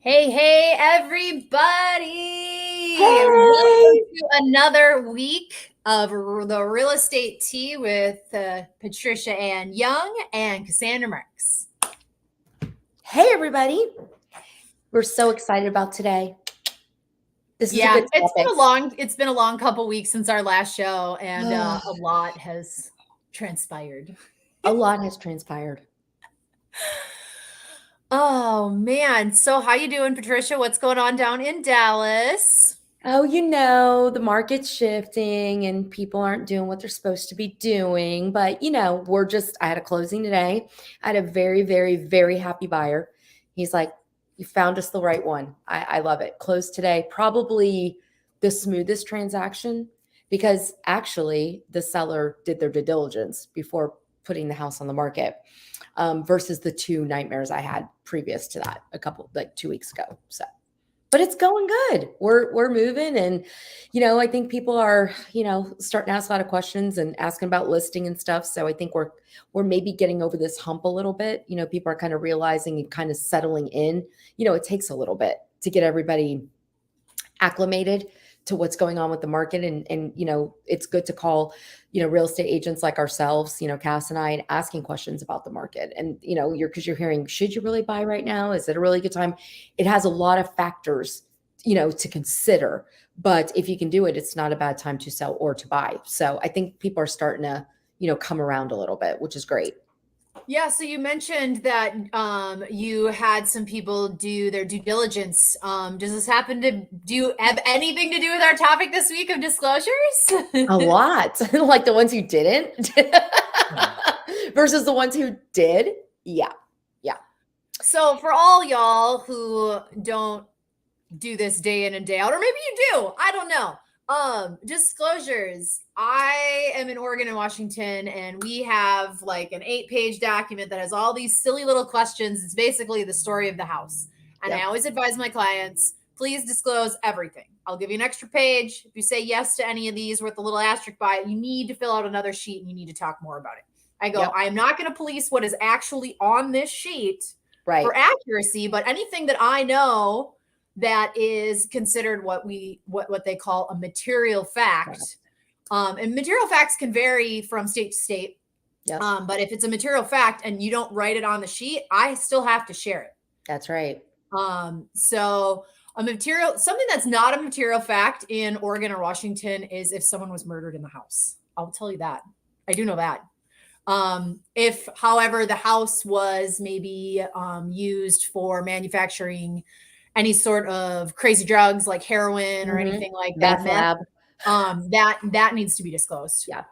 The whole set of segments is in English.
Hey, everybody! Hey! Welcome to another week of the Real Estate Tea with Patricia Ann Young and Cassandra Marks. Hey, everybody. We're so excited about today. This is a Yeah, good topic. it's been a long couple weeks since our last show, and a lot has transpired. A lot has transpired. Oh man, so how you doing, Patricia? What's going on down in Dallas? Oh, the market's shifting and people aren't doing what they're supposed to be doing. But, I had a closing today. I had a very, very, very happy buyer. He's like, you found us the right one. I love it. Closed today. Probably the smoothest transaction because actually the seller did their due diligence before putting the house on the market versus the two nightmares I had previous to that like 2 weeks ago. So but it's going good. We're moving and I think people are, starting to ask a lot of questions and asking about listing and stuff. So I think we're maybe getting over this hump a little bit. People are kind of realizing and kind of settling in. It takes a little bit to get everybody acclimated to what's going on with the market and it's good to call real estate agents like ourselves, Cass and I, and asking questions about the market. And you're hearing, should you really buy right now? Is it a really good time? It has a lot of factors to consider, but if you can do it, it's not a bad time to sell or to buy. So I think people are starting to come around a little bit, which is great. Yeah, so you mentioned that you had some people do their due diligence. Does this happen to have anything to do with our topic this week of disclosures? A lot. Like the ones who didn't versus the ones who did. Yeah. Yeah. So for all y'all who don't do this day in and day out, or maybe you do, I don't know. Disclosures. I am in Oregon and Washington, and we have like an 8-page document that has all these silly little questions. It's basically the story of the house. And Yep. I always advise my clients, please disclose everything. I'll give you an extra page. If you say yes to any of these with a little asterisk by it, you need to fill out another sheet and you need to talk more about it. I go, Yep. I am not going to police what is actually on this sheet Right. for accuracy, but anything that I know that is considered what they call a material fact. And material facts can vary from state to state. Yep. But if it's a material fact and you don't write it on the sheet, I still have to share it. That's right. So something that's not a material fact in Oregon or Washington is if someone was murdered in the house. I'll tell you that. I do know that. If, however, the house was maybe used for manufacturing any sort of crazy drugs like heroin or anything like that, Meth lab. that needs to be disclosed. Yeah.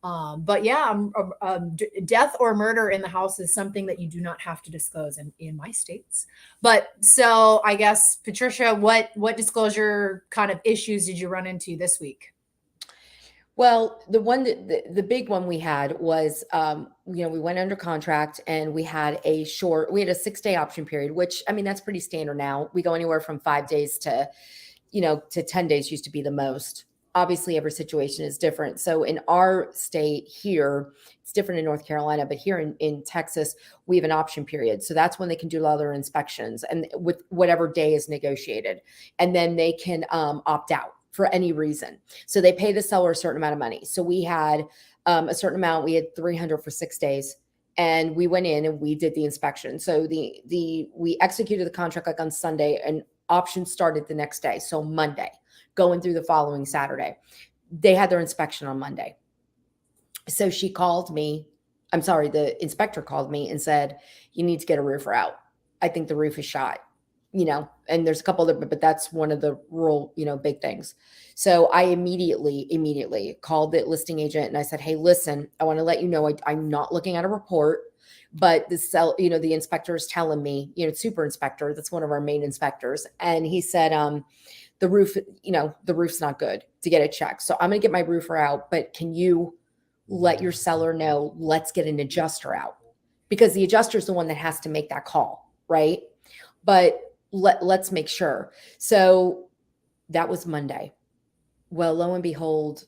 But yeah, death or murder in the house is something that you do not have to disclose in my states. But so I guess, Patricia, what disclosure kind of issues did you run into this week? Well, the big one we had was, we went under contract and we had a 6-day option period, which, I mean, that's pretty standard now. We go anywhere from 5 days to 10 days used to be the most. Obviously, every situation is different. So in our state here, it's different in North Carolina, but here in Texas, we have an option period. So that's when they can do all their inspections and with whatever day is negotiated. And then they can opt out for any reason. So they pay the seller a certain amount of money. So we had a certain amount. We had 300 for 6 days. And we went in and we did the inspection. So we executed the contract like on Sunday and option started the next day. So Monday, going through the following Saturday. They had their inspection on Monday. So she called me. I'm sorry, the inspector called me and said, you need to get a roofer out. I think the roof is shot, and there's a couple other, but that's one of the rural, big things. So I immediately called the listing agent and I said, hey, listen, I want to let you know, I'm not looking at a report, but the inspector is telling me, super inspector, that's one of our main inspectors. And he said, the roof's not good, to get it checked. So I'm going to get my roofer out, but can you let your seller know, let's get an adjuster out, because the adjuster is the one that has to make that call. Right. But let's make sure. So that was Monday. Well, lo and behold,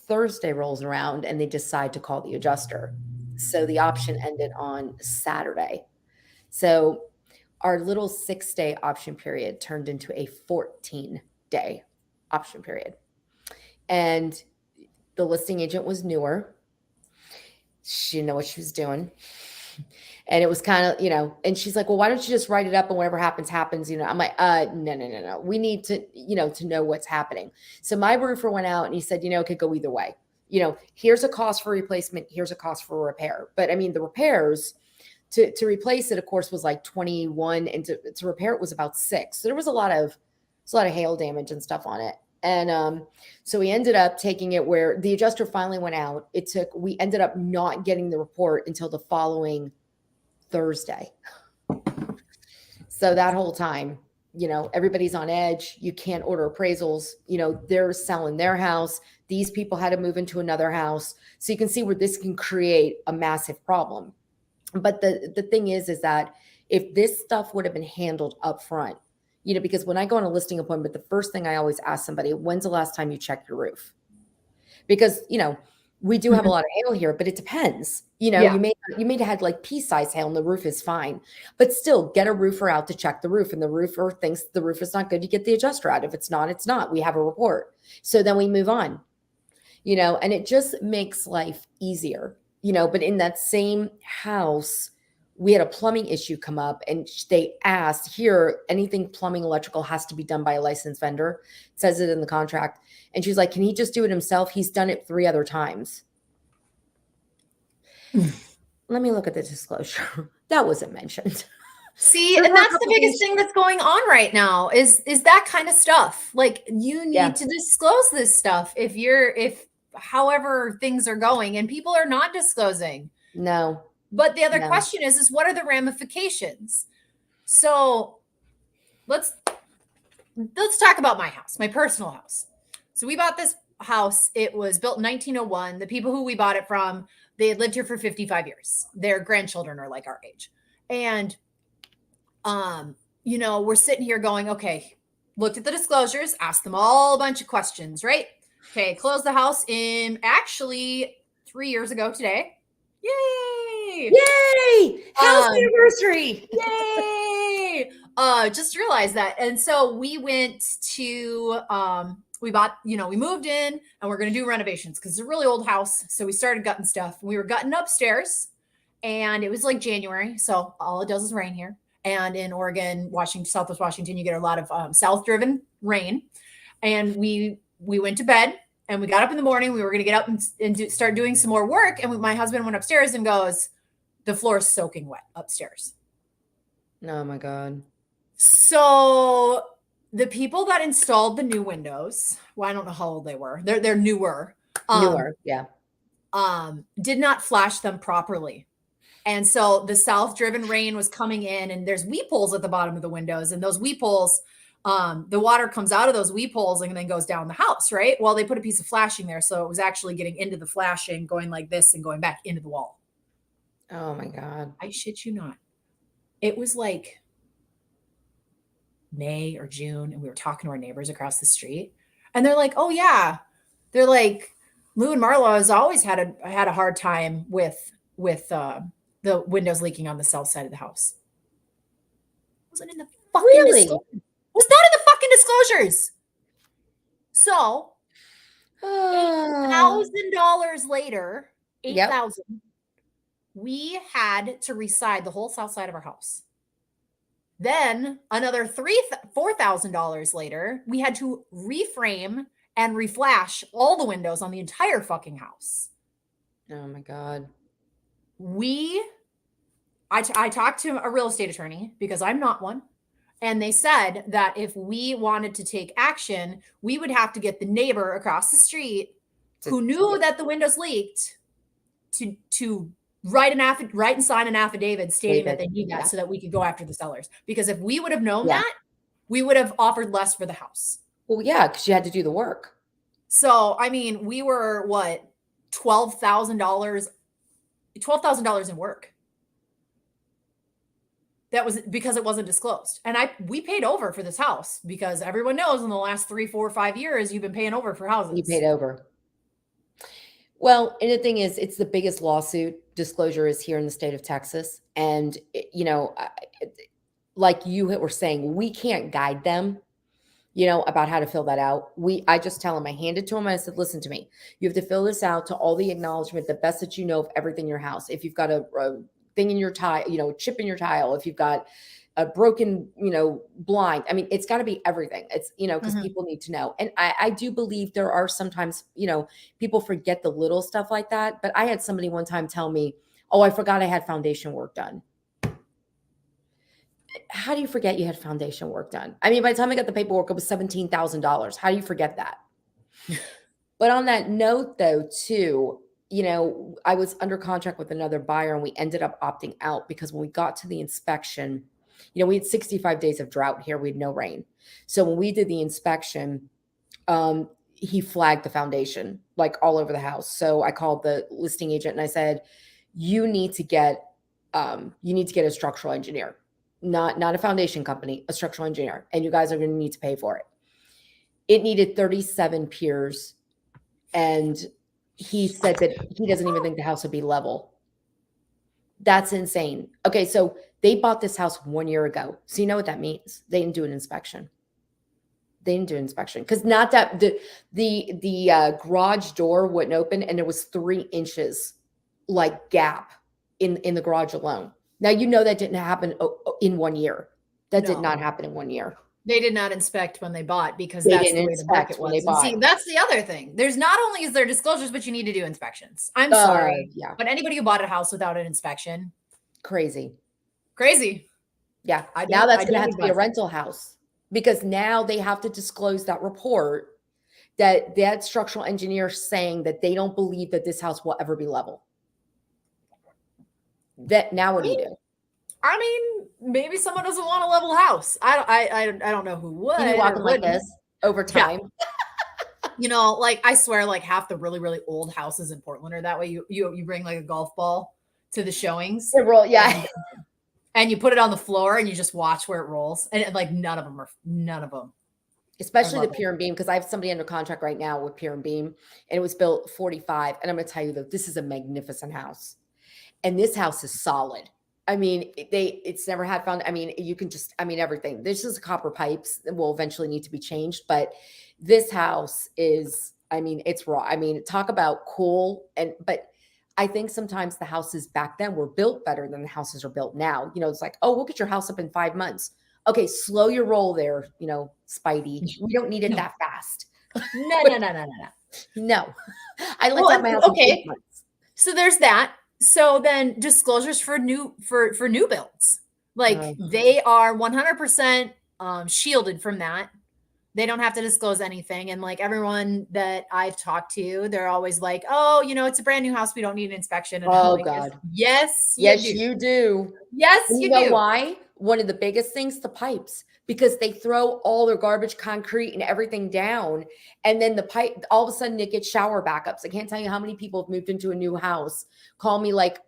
Thursday rolls around and they decide to call the adjuster. So the option ended on Saturday. So our little 6-day option period turned into a 14-day option period. And the listing agent was newer. She didn't know what she was doing. And it was kind of, and she's like, well, why don't you just write it up and whatever happens, happens. I'm like, no. We need to, to know what's happening. So my roofer went out and he said, it could go either way. Here's a cost for replacement. Here's a cost for repair. But I mean, the repairs to replace it, of course, was like 21, and to repair it was about 6. So there was a lot of hail damage and stuff on it. And so we ended up taking it where the adjuster finally went out. We ended up not getting the report until the following Thursday. So that whole time, everybody's on edge. You can't order appraisals. They're selling their house. These people had to move into another house. So you can see where this can create a massive problem. But the thing is that if this stuff would have been handled up front, because when I go on a listing appointment, the first thing I always ask somebody, when's the last time you checked your roof? Because, we do have a lot of hail here, but it depends. Yeah. You may have had like pea-sized hail and the roof is fine, but still get a roofer out to check the roof. And the roofer thinks the roof is not good, you get the adjuster out. If it's not, it's not. We have a report. So then we move on, and it just makes life easier, but in that same house, we had a plumbing issue come up and they asked, here, anything plumbing, electrical has to be done by a licensed vendor. It says it in the contract. And she's like, can he just do it himself? He's done it 3 other times. Let me look at the disclosure. That wasn't mentioned. See, and that's the biggest thing that's going on right now is that kind of stuff. Like, you need to disclose this stuff if however things are going, and people are not disclosing. No. But the other question is what are the ramifications? So let's talk about my house, my personal house. So we bought this house. It was built in 1901. The people who we bought it from, they had lived here for 55 years. Their grandchildren are like our age. And, we're sitting here going, okay, looked at the disclosures, asked them all a bunch of questions, right? Okay, closed the house in actually 3 years ago today. Yay! Yay! House anniversary! Yay! Just realized that. And so we went to, we moved in and we're going to do renovations because it's a really old house. So we started gutting stuff. We were gutting upstairs and it was like January. So all it does is rain here. And in Oregon, Southwest Washington, you get a lot of south-driven rain. And we went to bed. And we got up in the morning. We were going to get up and start doing some more work. And my husband went upstairs and goes, the floor is soaking wet upstairs. Oh, my God. So the people that installed the new windows, well, I don't know how old they were. They're newer. Yeah. Did not flash them properly. And so the south-driven rain was coming in, and there's weep holes at the bottom of the windows. And those weep holes, the water comes out of those weep holes and then goes down the house, right? Well, they put a piece of flashing there. So it was actually getting into the flashing, going like this and going back into the wall. Oh my God. I shit you not. It was like May or June. And we were talking to our neighbors across the street and they're like, oh yeah. They're like, Lou and Marlo has always had a hard time with the windows leaking on the south side of the house. It wasn't in the fucking disclosures. Was not in the fucking disclosures. So $8,000 later, $8,000, we had to reside the whole south side of our house. Then another $4,000 later, we had to reframe and reflash all the windows on the entire fucking house. Oh my God. I talked to a real estate attorney because I'm not one. And they said that if we wanted to take action, we would have to get the neighbor across the street who knew that the windows leaked to write and sign an affidavit stating that they need that so that we could go after the sellers. Because if we would have known that, we would have offered less for the house. Well, yeah, because you had to do the work. So, I mean, we were $12,000 in work. That was because it wasn't disclosed. And we paid over for this house because everyone knows in the last 3, 4, 5 years, you've been paying over for houses. You paid over. Well, and the thing is, it's the biggest lawsuit disclosure is here in the state of Texas. And, like you were saying, we can't guide them, about how to fill that out. I just tell them, I hand it to them. I said, listen to me. You have to fill this out to all the acknowledgement, the best that you know of everything in your house. If you've got a thing in your tile, chip in your tile, if you've got a broken, blind. I mean, it's got to be everything. It's, because people need to know. And I do believe there are sometimes, people forget the little stuff like that. But I had somebody one time tell me, oh, I forgot I had foundation work done. How do you forget you had foundation work done? I mean, by the time I got the paperwork, it was $17,000. How do you forget that? But on that note, though, too, I was under contract with another buyer and we ended up opting out because when we got to the inspection, we had 65 days of drought here. We had no rain. So when we did the inspection, he flagged the foundation like all over the house. So I called the listing agent and I said, you need to get a structural engineer. Not a foundation company, a structural engineer. And you guys are going to need to pay for it. It needed 37 piers. And he said that he doesn't even think the house would be level. That's insane. Okay. So they bought this house 1 year ago. So you know what that means? They didn't do an inspection. Because not that the garage door wouldn't open and there was 3 inches like gap in the garage alone. Now, that didn't happen in 1 year. That did not happen in 1 year. They did not inspect when they bought because that's the way the market was. See, that's the other thing. There's not only is there disclosures, but you need to do inspections. I'm sorry. Yeah. But anybody who bought a house without an inspection. Crazy. Yeah. Now that's going to have to be a rental house because now they have to disclose that report that structural engineer saying that they don't believe that this house will ever be level. That now what do you do? I mean, maybe someone doesn't want a level house. I don't know who would. You walking like this over time. Yeah. Like I swear, like half the really, really old houses in Portland are that way. You bring like a golf ball to the showings. Yeah. And you put it on the floor and you just watch where it rolls. And like none of them. Especially the pier and beam, because I have somebody under contract right now with pier and beam, and it was built 45. And I'm going to tell you though, this is a magnificent house. And this house is solid. I mean, it's never had found. I mean, you can just, everything. This is copper pipes that will eventually need to be changed. But this house is, it's raw. Talk about cool. But I think sometimes the houses back then were built better than the houses are built now. It's like, oh, we'll get your house up in 5 months. Okay, slow your roll there, Spidey. We don't need it that fast. No. No. I like to have my house in 8 months. So there's that. So then disclosures for new builds, like they are 100% shielded from that. They don't have to disclose anything. And like everyone that I've talked to, they're always like, oh, it's a brand new house. We don't need an inspection. And oh like, God. Yes, you do. Yes, you know why? One of the biggest things, the pipes, because they throw all their garbage, concrete and everything down. And then the pipe, all of a sudden it gets shower backups. I can't tell you how many people have moved into a new house, call me like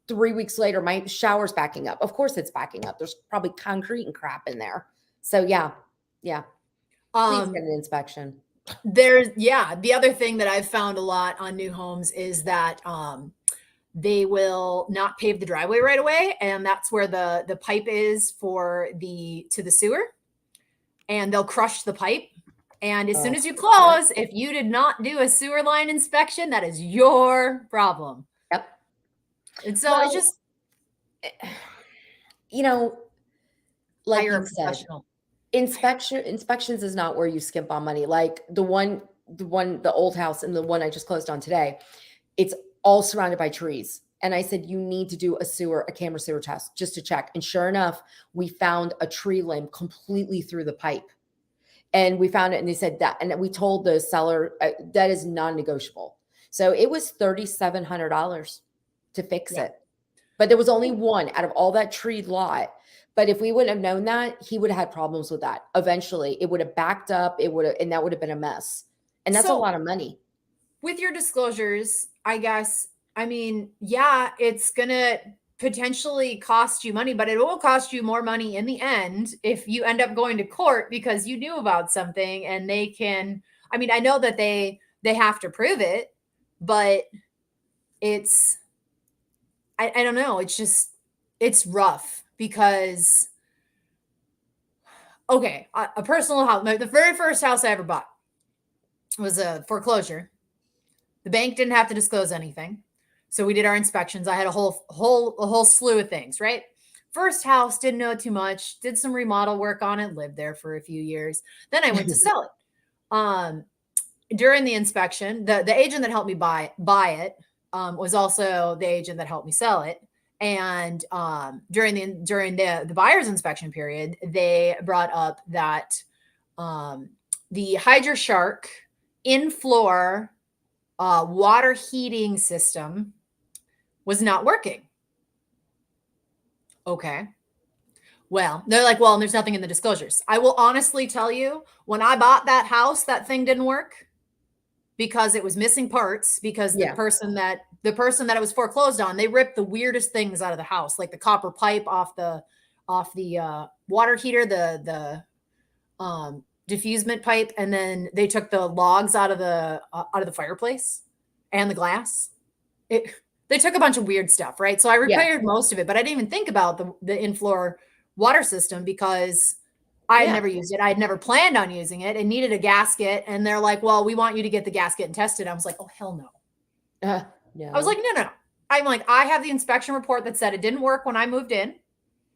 3 weeks later, my shower's backing up. Of course it's backing up. There's probably concrete and crap in there. So yeah. Please get an inspection. The other thing that I've found a lot on new homes is that they will not pave the driveway right away. And that's where the pipe is to the sewer. And they'll crush the pipe. And as soon as you close, if you did not do a sewer line inspection, that is your problem. Yep. And so it's just, like you're you a professional. Inspections is not where you skimp on money. Like the old house and the one I just closed on today, it's all surrounded by trees. And I said, you need to do a camera sewer test just to check. And sure enough, we found a tree limb completely through the pipe. And we found it and they said that, and we told the seller that is non-negotiable. So it was $3,700 to fix it. But there was only one out of all that tree lot. But if we wouldn't have known that, he would have had problems with that. Eventually, it would have backed up. And that would have been a mess. And that's a lot of money. With your disclosures, I guess, it's going to potentially cost you money, but it will cost you more money in the end if you end up going to court because you knew about something and they can, I know that they have to prove it, but I don't know. It's rough because Okay, a personal house. The very first house I ever bought was a foreclosure. The bank didn't have to disclose anything, so we did our inspections. I had a whole slew of things. Right, first house, didn't know too much. Did some remodel work on it. Lived there for a few years. Then I went to sell it. During the inspection, the agent that helped me buy it was also the agent that helped me sell it. And during the buyer's inspection period, they brought up that the HydroShark in-floor water heating system was not working. Okay. Well, they're like, well, there's nothing in the disclosures. I will honestly tell you, when I bought that house, that thing didn't work because it was missing parts, because the person that it was foreclosed on, they ripped the weirdest things out of the house, like the copper pipe off the water heater, the diffusement pipe, and then they took the logs out of the fireplace and the glass. They took a bunch of weird stuff, right? So I repaired most of it, but I didn't even think about the in-floor water system because I had never used it. I had never planned on using it. It needed a gasket. And they're like, well, we want you to get the gasket and test it. I was like, oh, hell no. No. I was like, no. I'm like, I have the inspection report that said it didn't work when I moved in.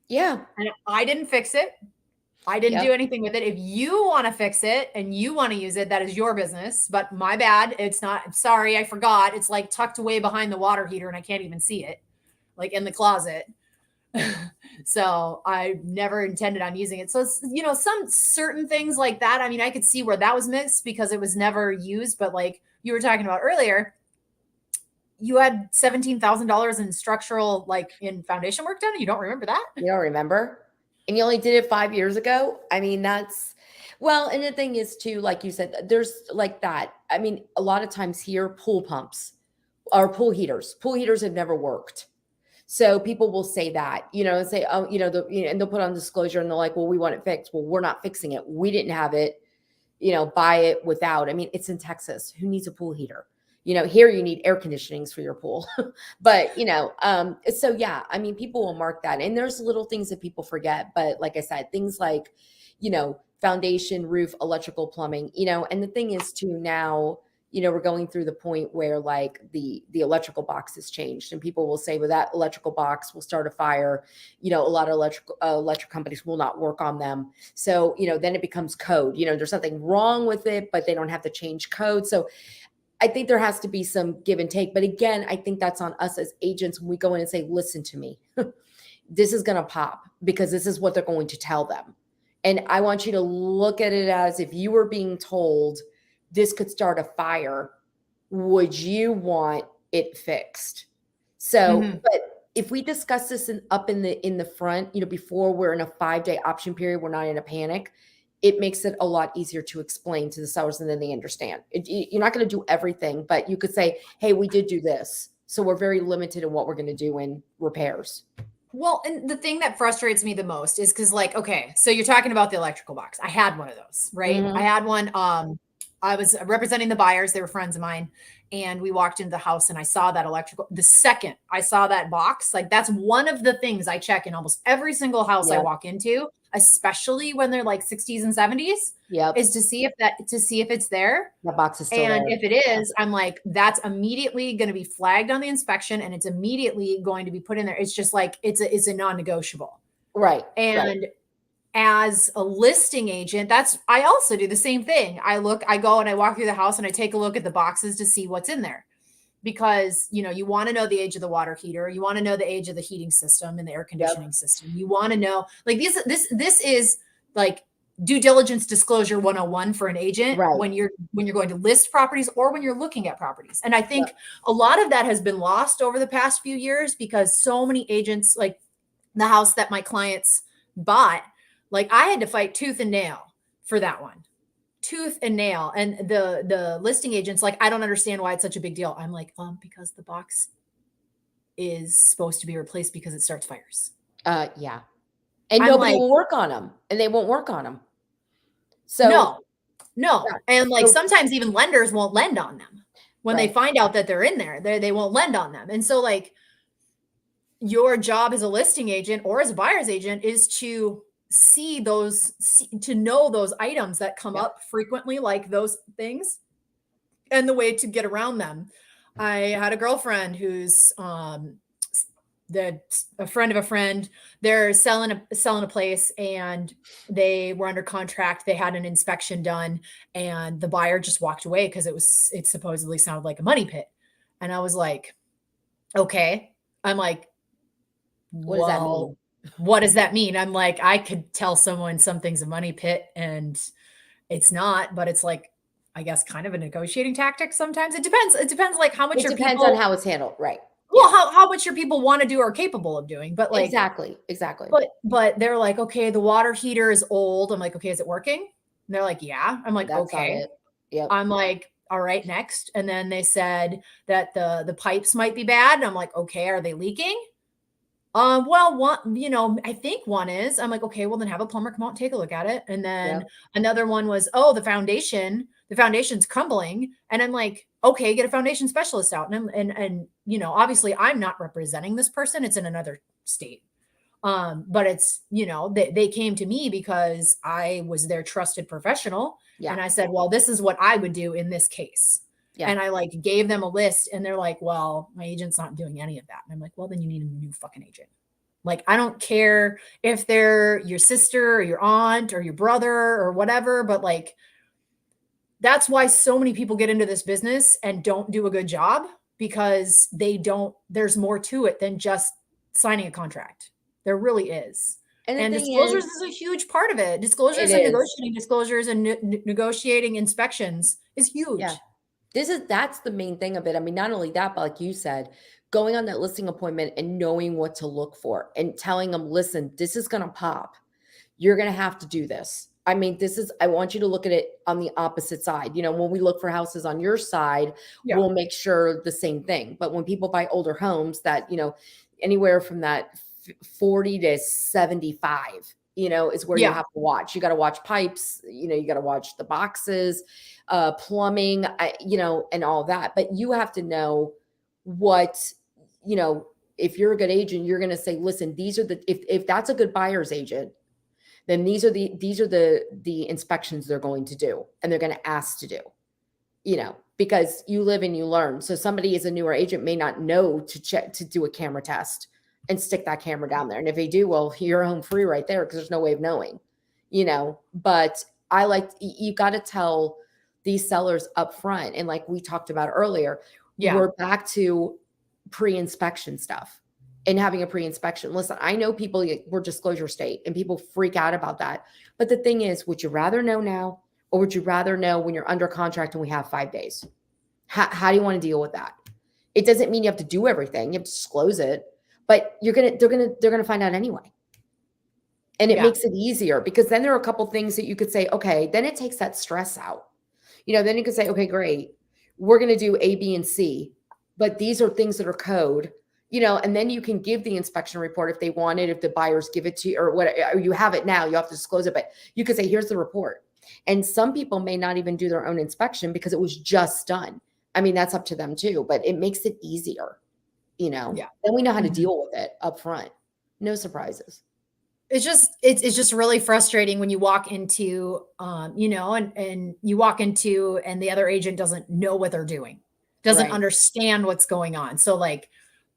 Yeah. And I didn't fix it. I didn't do anything with it. If you want to fix it and you want to use it, that is your business. But my bad. It's not. Sorry, I forgot. It's like tucked away behind the water heater and I can't even see it, like in the closet. So I never intended on using it. So it's, some certain things like that. I mean, I could see where that was missed because it was never used. But like you were talking about earlier, you had $17,000 in structural, like in foundation work done. You don't remember that? You don't remember? And you only did it 5 years ago? I mean, well, and the thing is too, like you said, there's like that. I mean, a lot of times here, pool pumps or pool heaters have never worked. So people will say that, and say, oh, and they'll put on disclosure and they're like, well, we want it fixed. Well, we're not fixing it. We didn't have it, buy it without. I mean, it's in Texas. Who needs a pool heater? Here you need air conditionings for your pool. But, so yeah, I mean, people will mark that. And there's little things that people forget. But like I said, things like, foundation, roof, electrical, plumbing, and the thing is too now, we're going through the point where like the electrical box has changed and people will say, well, that electrical box will start a fire. A lot of electric companies will not work on them. So, then it becomes code, there's something wrong with it, but they don't have to change code. So I think there has to be some give and take. But again, I think that's on us as agents when we go in and say, listen to me, this is going to pop because this is what they're going to tell them. And I want you to look at it as if you were being told this could start a fire, would you want it fixed? So, but if we discuss this up in the front, before we're in a 5-day option period, we're not in a panic, it makes it a lot easier to explain to the sellers and then they understand. You're not going to do everything, but you could say, hey, we did do this. So we're very limited in what we're going to do in repairs. Well, and the thing that frustrates me the most is because like, okay, so you're talking about the electrical box. I had one of those, right? I had one. I was representing the buyers. They were friends of mine. And we walked into the house and I saw that electrical. The second I saw that box, like that's one of the things I check in almost every single house I walk into, especially when they're like 60s and 70s, is to see if it's there. The box is still and there. If it is, I'm like, that's immediately going to be flagged on the inspection and it's immediately going to be put in there. It's just like, it's a non-negotiable. Right. And as a listing agent, I also do the same thing. I go and I walk through the house and I take a look at the boxes to see what's in there because, you want to know the age of the water heater. You want to know the age of the heating system and the air conditioning system. You want to know like this is like due diligence disclosure 101 for an agent when you're going to list properties or when you're looking at properties. And I think a lot of that has been lost over the past few years because so many agents, like the house that my clients bought, like I had to fight tooth and nail for that one, tooth and nail. And the listing agent's like, I don't understand why it's such a big deal. I'm like, because the box is supposed to be replaced because it starts fires. Yeah. And nobody will work on them and they won't work on them. So no. Yeah. And like sometimes even lenders won't lend on them when they find out that they're in there, they won't lend on them. And so like your job as a listing agent or as a buyer's agent is to to know those items that come Yep. up frequently, like those things, and the way to get around them. I had a girlfriend who's a friend of a friend. They're selling a place, and they were under contract. They had an inspection done, and the buyer just walked away because it supposedly sounded like a money pit. And I was like, okay. I'm like, What does that well, mean? what does that mean? I'm like, I could tell someone something's a money pit and it's not, but it's like, I guess kind of a negotiating tactic sometimes. It depends. It depends like how much It your depends on people, how it's handled. Right. well, Yeah. how much your people want to do or are capable of doing. But like, Exactly. Exactly. but they're like, okay, the water heater is old. I'm like, okay, is it working? And they're like, yeah. I'm like, That's not okay. it. Yep. I'm like, all right, next. And then they said that the pipes might be bad. And I'm like, okay, are they leaking? Well, one, I think one is. I'm like, okay, well then have a plumber come out and take a look at it. And then Yep. another one was, oh, the foundation's crumbling. And I'm like, okay, get a foundation specialist out. And obviously I'm not representing this person. It's in another state. But it's, they came to me because I was their trusted professional. Yeah. And I said, well, this is what I would do in this case. Yeah. And I like gave them a list, and they're like, well, my agent's not doing any of that. And I'm like, well, then you need a new fucking agent. Like, I don't care if they're your sister or your aunt or your brother or whatever, but like, that's why so many people get into this business and don't do a good job, because there's more to it than just signing a contract. There really is. And the And thing disclosures is, is a huge part of it. it Disclosures and is. negotiating disclosures and negotiating inspections is huge. Yeah. That's the main thing of it. I mean, not only that, but like you said, going on that listing appointment and knowing what to look for and telling them, listen, this is going to pop. You're going to have to do this. I mean, I want you to look at it on the opposite side. When we look for houses on your side, Yeah. we'll make sure the same thing. But when people buy older homes that, anywhere from that 40 to 75, is where you have to watch. You got to watch pipes, you got to watch the boxes, plumbing, and all that. But you have to know what, if you're a good agent, you're going to say, listen, these are if that's a good buyer's agent, then these are the inspections they're going to do, and they're going to ask to do, because you live and you learn. So somebody is a newer agent may not know to do a camera test and stick that camera down there. And if they do, well, you're home free right there, because there's no way of knowing, but you got to tell these sellers up front. And like we talked about earlier, we're back to pre-inspection stuff and having a pre-inspection. Listen, I know we're disclosure state and people freak out about that. But the thing is, would you rather know now, or would you rather know when you're under contract and we have 5 days? How do you want to deal with that? It doesn't mean you have to do everything. You have to disclose it, but they're going to find out anyway. And it makes it easier, because then there are a couple things that you could say, okay, then it takes that stress out. Then you could say, okay, great. We're going to do A, B, and C, but these are things that are code, and then you can give the inspection report if they want it, if the buyers give it to you, or what, or you have it now, you have to disclose it, but you could say, here's the report. And some people may not even do their own inspection because it was just done. I mean, that's up to them too, but it makes it easier, then we know how to deal with it up front. No surprises. It's just really frustrating when you walk into, and you walk into, and the other agent doesn't know what they're doing, doesn't understand what's going on. So like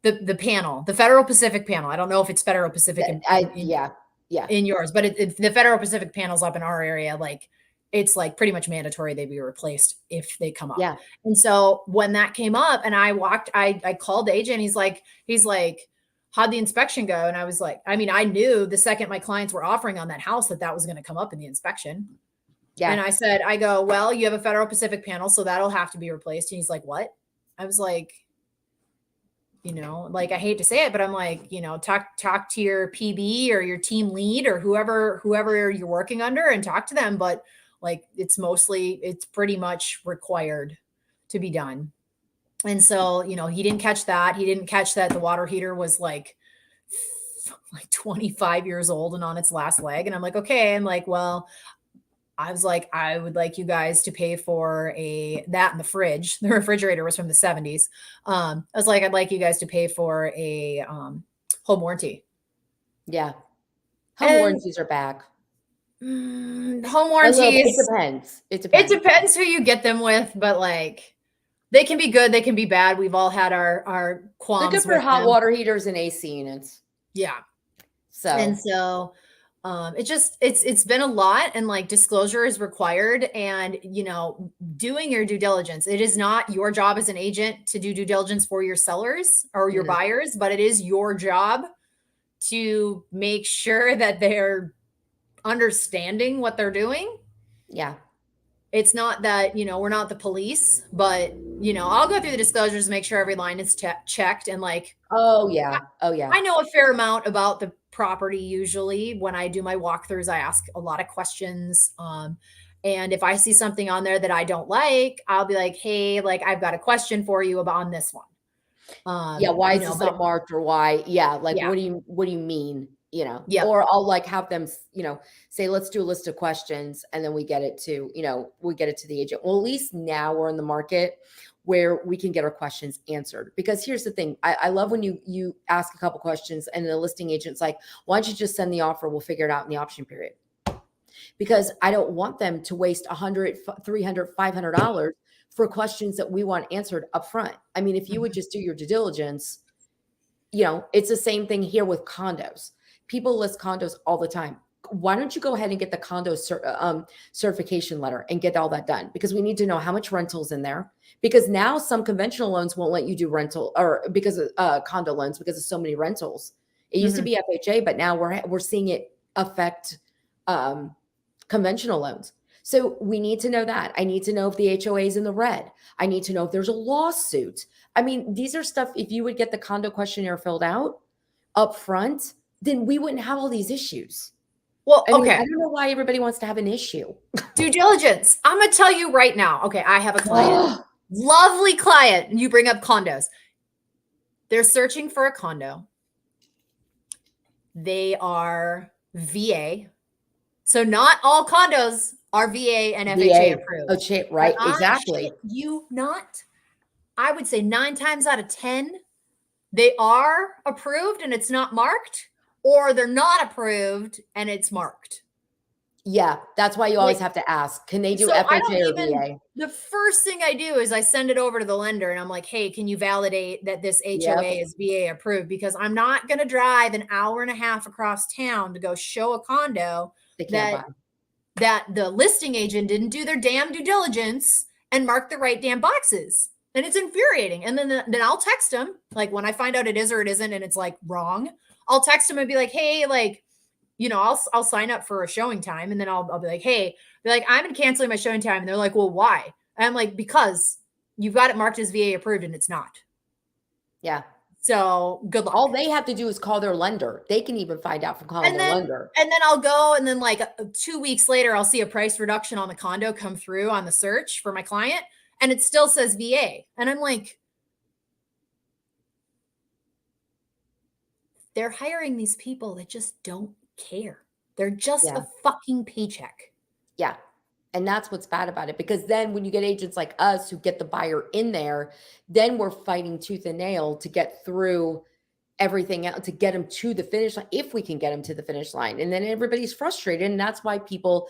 the panel, the Federal Pacific panel, I don't know if it's Federal Pacific in yours, but the Federal Pacific panels up in our area, like it's like pretty much mandatory they be replaced if they come up. Yeah. And so when that came up and I called the agent, he's like, how'd the inspection go? And I was like, I mean, I knew the second my clients were offering on that house that was going to come up in the inspection. Yeah. And I go, well, you have a Federal Pacific panel, so that'll have to be replaced. And he's like, what? I was like, like, I hate to say it, but I'm like, talk to your PB or your team lead or whoever you're working under and talk to them. But like, it's pretty much required to be done. And so, he didn't catch that. He didn't catch that the water heater was like 25 years old and on its last leg. And I'm like, okay. I'm like, well, I was like, I would like you guys to pay for that in the fridge. The refrigerator was from the 70s. I was like, I'd like you guys to pay for a home warranty. Yeah. Home warranties are back. Home It warranties. depends. It It depends. depends who you get them with, but like they can be good, they can be bad. We've all had our They're qualms good for with hot them. water heaters and AC units. Yeah. So it's been a lot, and like disclosure is required, and doing your due diligence. It is not your job as an agent to do due diligence for your sellers or your buyers, but it is your job to make sure that they're understanding what they're doing. yeah. It's not that, we're not the police, but I'll go through the disclosures, make sure every line is checked, and like, Oh yeah. I know a fair amount about the property. Usually when I do my walkthroughs, I ask a lot of questions. And if I see something on there that I don't like, I'll be like, hey, like I've got a question for you about on this one. Yeah, why is this not marked, or why? Yeah, like Yeah. what do you mean? Yep. Or I'll like have them, say, let's do a list of questions, and then we get it to the agent. Well, at least now we're in the market where we can get our questions answered. Because here's the thing, I love when you ask a couple questions and the listing agent's like, why don't you just send the offer? We'll figure it out in the option period. Because I don't want them to waste $100, $300, $500 for questions that we want answered up front. I mean, if you would just do your due diligence, it's the same thing here with condos. People list condos all the time. Why don't you go ahead and get the condo certification letter and get all that done? Because we need to know how much rental's in there. Because now some conventional loans won't let you do rental, or because of condo loans, because of so many rentals. It used to be FHA, but now we're seeing it affect conventional loans. So we need to know that. I need to know if the HOA is in the red. I need to know if there's a lawsuit. I mean, these are stuff, if you would get the condo questionnaire filled out up front, then we wouldn't have all these issues. Well, I mean, okay. I don't know why everybody wants to have an issue. Due diligence. I'm going to tell you right now. Okay, I have a client. Lovely client. You bring up condos. They're searching for a condo. They are VA. So not all condos are VA and FHA approved. Oh, right, exactly. I would say 9 times out of 10, they are approved and it's not marked, or they're not approved and it's marked. Yeah, that's why you always have to ask, can they do FHA or VA? The first thing I do is I send it over to the lender and I'm like, hey, can you validate that this HOA is VA approved? Because I'm not going to drive an hour and a half across town to go show a condo that the listing agent didn't do their damn due diligence and mark the right damn boxes. And it's infuriating. And then I'll text them, like when I find out it is or it isn't and it's like wrong, I'll text them and be like, hey, like, I'll sign up for a showing time, and then I'll be like, hey, they're like, I'm canceling my showing time. And they're like, well, why? And I'm like, because you've got it marked as VA approved and it's not. Yeah. So good luck. All they have to do is call their lender. They can even find out from calling their lender. And then I'll go, and then like 2 weeks later, I'll see a price reduction on the condo come through on the search for my client, and it still says VA. And I'm like, they're hiring these people that just don't care. They're just a fucking paycheck. Yeah. And that's what's bad about it, because then when you get agents like us who get the buyer in there, then we're fighting tooth and nail to get through everything else, to get them to the finish line, if we can get them to the finish line. And then everybody's frustrated. And that's why people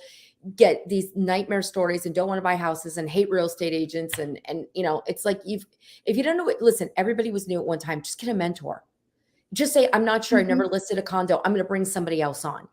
get these nightmare stories and don't want to buy houses and hate real estate agents. And it's like, if you don't know what, listen, everybody was new at one time, just get a mentor. Just say, I'm not sure. I've never listed a condo. I'm going to bring somebody else on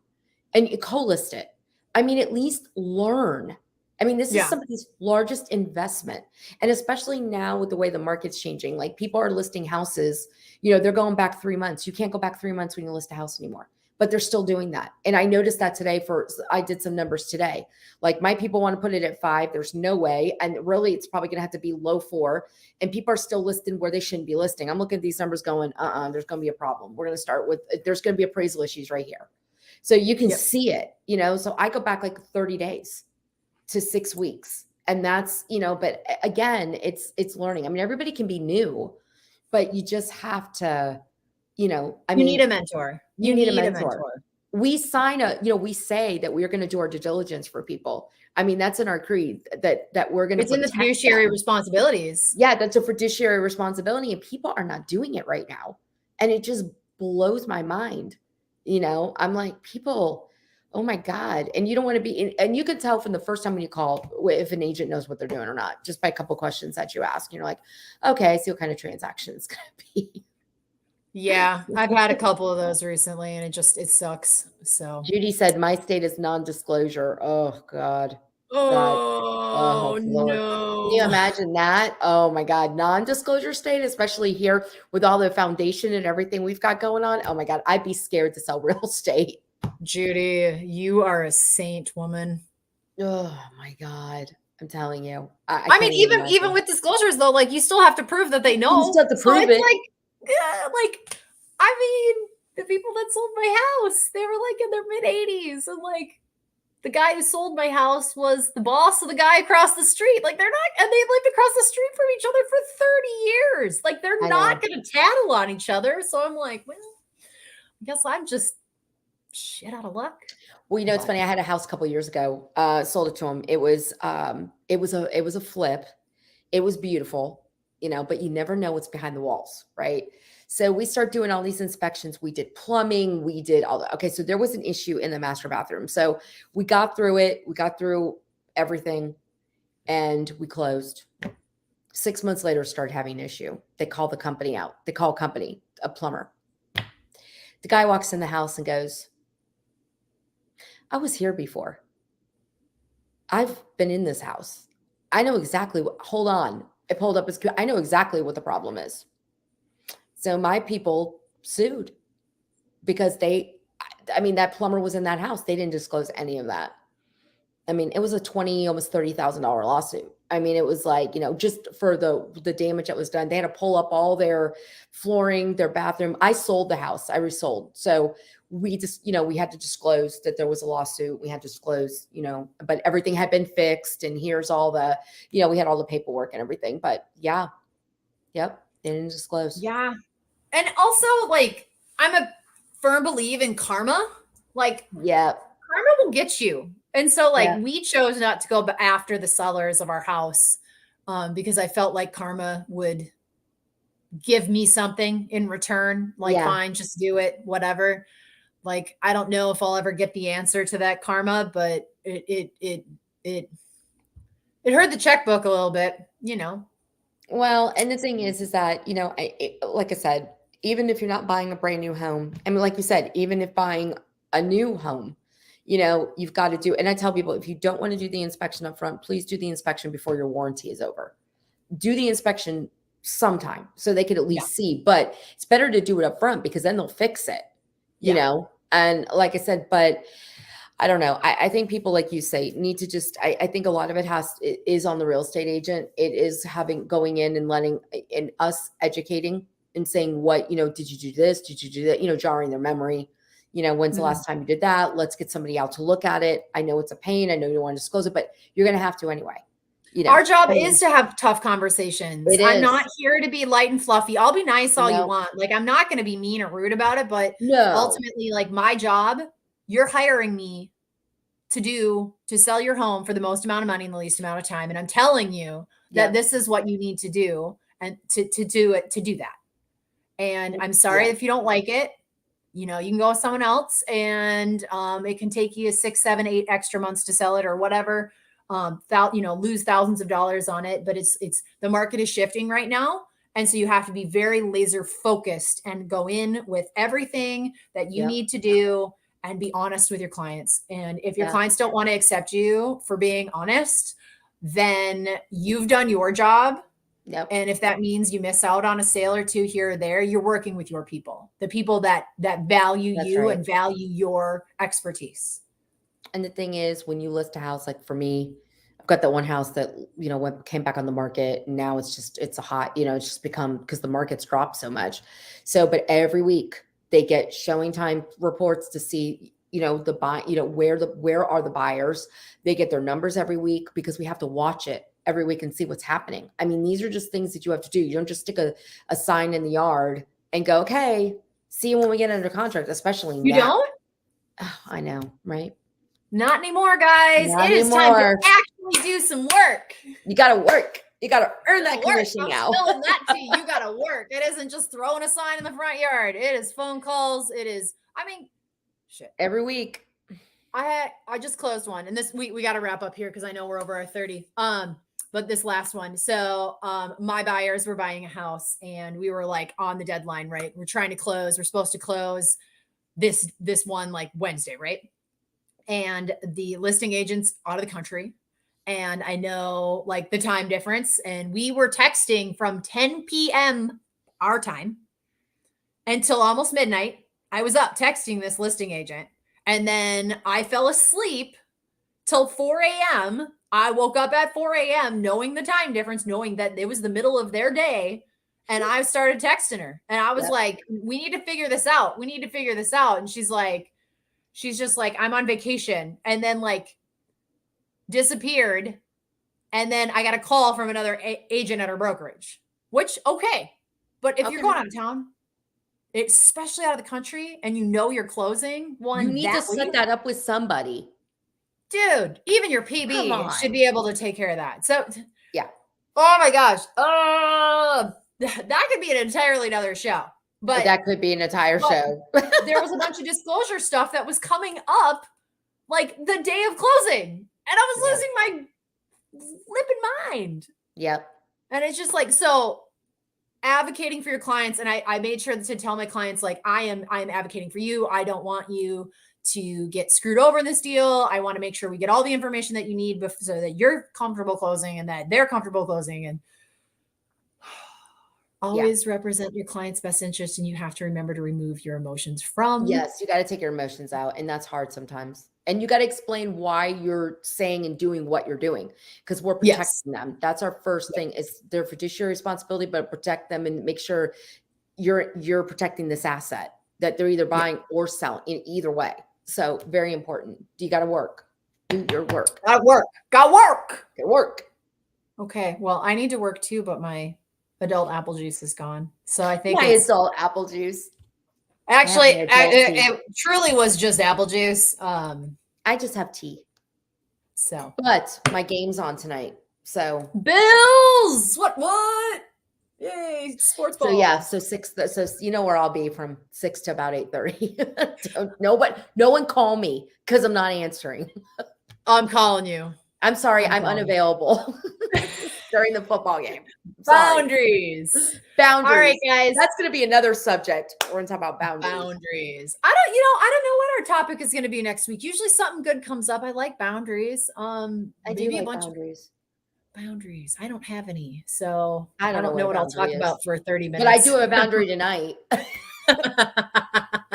and you co-list it. I mean, at least learn. I mean, this is somebody's largest investment. And especially now with the way the market's changing, like people are listing houses, they're going back 3 months. You can't go back 3 months when you list a house anymore, but they're still doing that. And I noticed that today I did some numbers today. Like my people want to put it at 5. There's no way. And really it's probably going to have to be low 4. And people are still listing where they shouldn't be listing. I'm looking at these numbers going, there's going to be a problem. We're going to start with, there's going to be appraisal issues right here. So you can see it, so I go back like 30 days to 6 weeks. And that's, but again, it's learning. I mean, everybody can be new, but you just have to, you need a mentor. You need a mentor. We sign we say that we're going to do our due diligence for people. I mean, that's in our creed that we're going to. It's in the fiduciary responsibilities. Yeah, that's a fiduciary responsibility, and people are not doing it right now, and it just blows my mind. I'm like, people, oh my God. And you don't want to be in, and you can tell from the first time when you call if an agent knows what they're doing or not, just by a couple questions that you ask. You're like, okay, I see what kind of transaction it's going to be. Yeah, I've had a couple of those recently and it sucks. So, Judy said, my state is non-disclosure. Oh God. That, oh oh Lord. Can you no. imagine that? Oh my God. Non-disclosure state, especially here with all the foundation and everything we've got going on. Oh my God. I'd be scared to sell real estate. Judy, you are a saint, woman. Oh my God. I'm telling you. I I mean, can't even even imagine. with disclosures though, like you still have to prove that they You still know. have to So prove it's it. like, yeah, like, I mean, the people that sold my house, they were like in their mid 80s. And like the guy who sold my house was the boss of the guy across the street. Like they're not, and they lived across the street from each other for 30 years. Like they're I not know. going to tattle on each other. So I'm like, well, I guess I'm just shit out of luck. Well, it's But funny. I had a house a couple years ago, sold it to him. It was a flip. It was beautiful, but you never know what's behind the walls, right? So we start doing all these inspections. We did plumbing, we did all that. Okay, so there was an issue in the master bathroom. So we got through it, we got through everything, and we closed. 6 months later, started having an issue. They call the company out. They call company, a plumber. The guy walks in the house and goes, I was here before. I've been in this house. I know exactly what, hold on. I pulled up his, I know exactly what the problem is. So my people sued because that plumber was in that house. They didn't disclose any of that. I mean, it was a almost $30,000 lawsuit. I mean, it was like, just for the damage that was done. They had to pull up all their flooring, their bathroom. I sold the house. I resold. So we just, we had to disclose that there was a lawsuit. We had to disclose, but everything had been fixed. And here's all the, we had all the paperwork and everything. But yeah, yep, they didn't disclose. yeah. And also, like, I'm a firm believer in karma. Like, Yeah, karma will get you. And so, like, yeah, we chose not to go after the sellers of our house because I felt like karma would give me something in return. Like, yeah. fine, just do it, whatever. Like, I don't know if I'll ever get the answer to that karma, but it hurt the checkbook a little bit. Well, and the thing is that, like I said, even if you're not buying a brand new home, I mean, like you said, even if buying a new home, you've got to do, and I tell people, if you don't want to do the inspection up front, please do the inspection before your warranty is over. Do the inspection sometime so they could at least see, but it's better to do it up front because then they'll fix it, and like I said, but I don't know. I think people, like you say, need to just, I think a lot of it is on the real estate agent. It is going in and letting, and us educating and saying what, did you do this? Did you do that? Jarring their memory. When's the last time you did that? Let's get somebody out to look at it. I know it's a pain. I know you don't want to disclose it, but you're going to have to anyway. Our job is to have tough conversations. It I'm is. not here to be light and fluffy. I'll be nice all you No. want. Like, I'm not going to be mean or rude about it, but No. ultimately, like, my job, you're hiring me to sell your home for the most amount of money in the least amount of time. And I'm telling you that this is what you need to do and to do that. And I'm sorry if you don't like it. You can go with someone else and it can take you 6, 7, 8 extra months to sell it or whatever. Lose thousands of dollars on it, but it's the market is shifting right now. And so you have to be very laser focused and go in with everything that you need to do and be honest with your clients. And if your clients don't want to accept you for being honest, then you've done your job. Yep. And if that means you miss out on a sale or two here or there, you're working with your people, the people that value you and value your expertise. And the thing is, when you list a house, like for me, I've got that one house that, came back on the market. And now it's a hot, it's just become, because the market's dropped so much. So, but every week they get showing time reports to see, the buy, where are the buyers? They get their numbers every week because we have to watch it every week and see what's happening. I mean, these are just things that you have to do. You don't just stick a sign in the yard and go, okay, see you when we get under contract, especially you now. Don't? Oh, I know, right? Not anymore, guys. It is time to actually do some work. You got to work. You got to earn that commission now. I'm spilling that tea. You got to work. It isn't just throwing a sign in the front yard. It is phone calls. It is, Shit. Every week. I just closed one, and this we got to wrap up here because I know we're over our 30. But this last one. So my buyers were buying a house, and we were like on the deadline, right? We're trying to close. We're supposed to close this one like Wednesday, right? And the listing agent's out of the country. And I know like the time difference. And we were texting from 10 p.m. our time until almost midnight. I was up texting this listing agent. And then I fell asleep till 4 a.m. I woke up at 4 a.m. knowing the time difference, knowing that it was the middle of their day. And I started texting her. And I was like, we need to figure this out. We need to figure this out. And she's just like, I'm on vacation. And then like disappeared. And then I got a call from another agent at her brokerage, which, okay. But if you're going out of town, especially out of the country, and you know you're closing one, you need to set that up with somebody. Dude, even your PB should be able to take care of that. So, yeah. Oh my gosh. That could be an entirely another show. But that could be an entire show. There was a bunch of disclosure stuff that was coming up like the day of closing. And I was losing my flipping mind. Yep. And it's just like, so advocating for your clients. And I made sure to tell my clients, like, I am advocating for you. I don't want you to get screwed over in this deal. I want to make sure we get all the information that you need so that you're comfortable closing and that they're comfortable closing. And always represent your client's best interest. And you have to remember to remove your emotions from. Yes, you got to take your emotions out. And that's hard sometimes. And you got to explain why you're saying and doing what you're doing, because we're protecting them. That's our first thing, is their fiduciary responsibility, but protect them and make sure you're protecting this asset that they're either buying or selling, in either way. So very important. You got to work. Do your work. Got work. Got work. Get work. Okay. Well, I need to work too, but my adult apple juice is gone. So I think my adult apple juice. Actually, it truly was just apple juice. I just have tea. So, but my game's on tonight. So Bills. What? Yay, sports ball. So yeah, so you know where I'll be from 6 to about 8:30. No one call me because I'm not answering. I'm calling you. I'm sorry, I'm unavailable during the football game. Boundaries. All right, guys. That's going to be another subject. We're going to talk about boundaries. I don't know what our topic is going to be next week. Usually something good comes up. I like boundaries. I do like boundaries. Boundaries. I don't have any. So I don't know what I'll talk about for 30 minutes. But I do have a boundary tonight.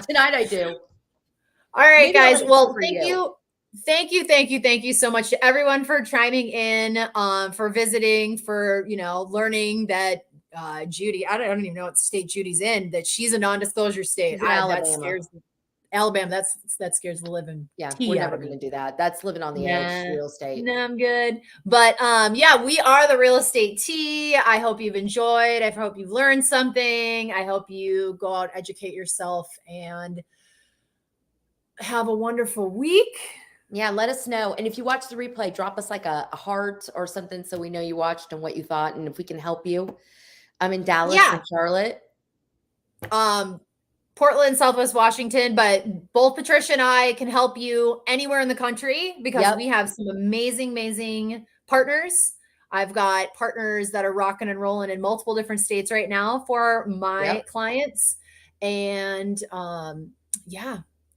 Tonight I do. All right, guys. Well, thank you so much to everyone for chiming in, for visiting, for learning that Judy, I don't even know what state Judy's in, that she's a non-disclosure state. Alabama. That scares the living. Yeah, we're never going to do that. That's living on the edge, real estate. No, I'm good. But we are the Real Estate Tea. I hope you've enjoyed. I hope you've learned something. I hope you go out, educate yourself, and have a wonderful week. Yeah, let us know. And if you watch the replay, drop us like a heart or something so we know you watched and what you thought, and if we can help you. I'm in Dallas and Charlotte. Portland, Southwest Washington, but both Patricia and I can help you anywhere in the country because we have some amazing partners. I've got partners that are rocking and rolling in multiple different states right now for my clients. And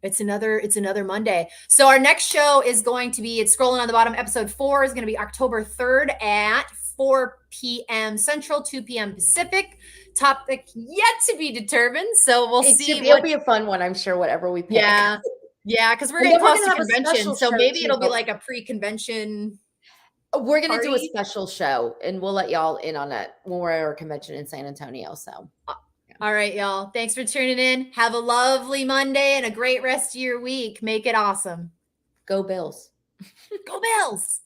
it's another Monday. So our next show is going to be, it's scrolling on the bottom, episode 4 is going to be October 3rd at 4 p.m. Central, 2 p.m. Pacific. Topic yet to be determined. So we'll see. It'll be a fun one, I'm sure, whatever we pick. Yeah, because we're going to close the convention. So maybe it'll be like a pre-convention. We're going to do a special show, and we'll let y'all in on it when we're at our convention in San Antonio. So, all right, y'all. Thanks for tuning in. Have a lovely Monday and a great rest of your week. Make it awesome. Go Bills. Go Bills.